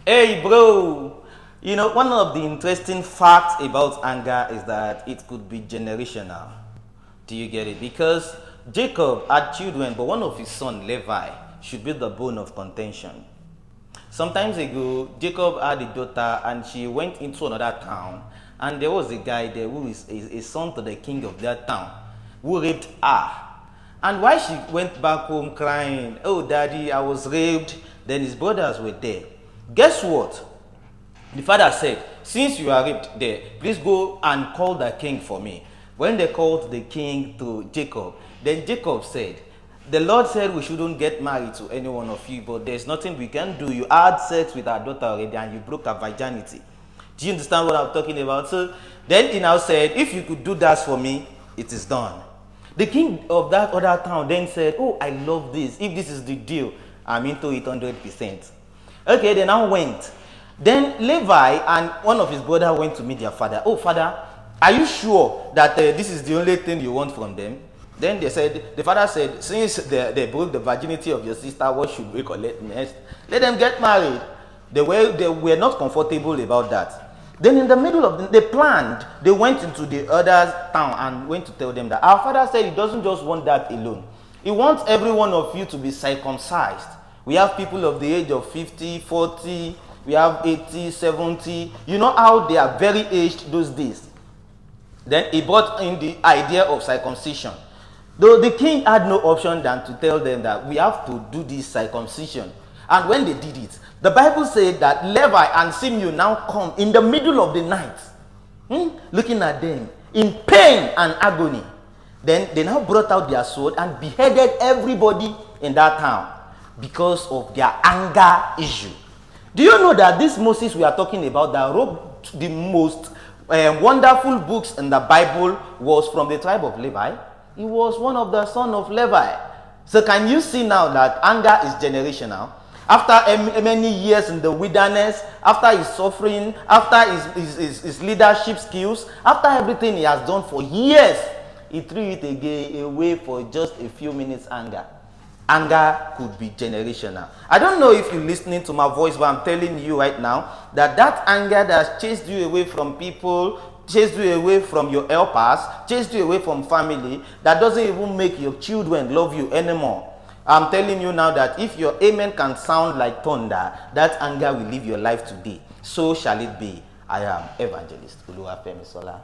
Hey, bro. You know, one of the interesting facts about anger is that it could be generational. Do you get it? Because Jacob had children, but one of his sons, Levi, should be the bone of contention. Sometimes ago, Jacob had a daughter and she went into another town, and there was a guy there who is a son to the king of that town who raped her. And while she went back home crying, "Oh, daddy, I was raped," then his brothers were there. Guess what? The father said, "Since you are raped there, please go and call the king for me." When they called the king to Jacob, then Jacob said, "The Lord said we shouldn't get married to any one of you, but there's nothing we can do. You had sex with our daughter already and you broke her virginity." Do you understand what I'm talking about? So then he now said, "If you could do that for me, it is done." The king of that other town then said, "Oh, I love this. If this is the deal, I'm into it 100%. Okay, they now went. Then Levi and one of his brothers went to meet their father. "Oh, father, are you sure that this is the only thing you want from them?" Then the father said, "Since they broke the virginity of your sister, what should we collect next? Let them get married." They were not comfortable about that. Then in the middle of they planned, they went into the other town and went to tell them that our father said he doesn't just want that alone. He wants every one of you to be circumcised. We have people of the age of 50, 40, we have 80, 70. You know how they are very aged those days. Then he brought in the idea of circumcision. Though the king had no option than to tell them that we have to do this circumcision. And when they did it, the Bible said that Levi and Simeon now come in the middle of the night, looking at them in pain and agony. Then they now brought out their sword and beheaded everybody in that town because of their anger issue. Do you know that this Moses we are talking about that wrote the most wonderful books in the Bible was from the tribe of Levi? He was one of the sons of Levi. So can you see now that anger is generational? After many years in the wilderness, after his suffering, after his leadership skills, after everything he has done for years, he threw it again away for just a few minutes anger. Anger could be generational. I don't know if you're listening to my voice, but I'm telling you right now that anger that chased you away from people, chased you away from your helpers, chased you away from family, that doesn't even make your children love you anymore. I'm telling you now that if your amen can sound like thunder, that anger will leave your life today. So shall it be. I am Evangelist Oluwafemi Sola.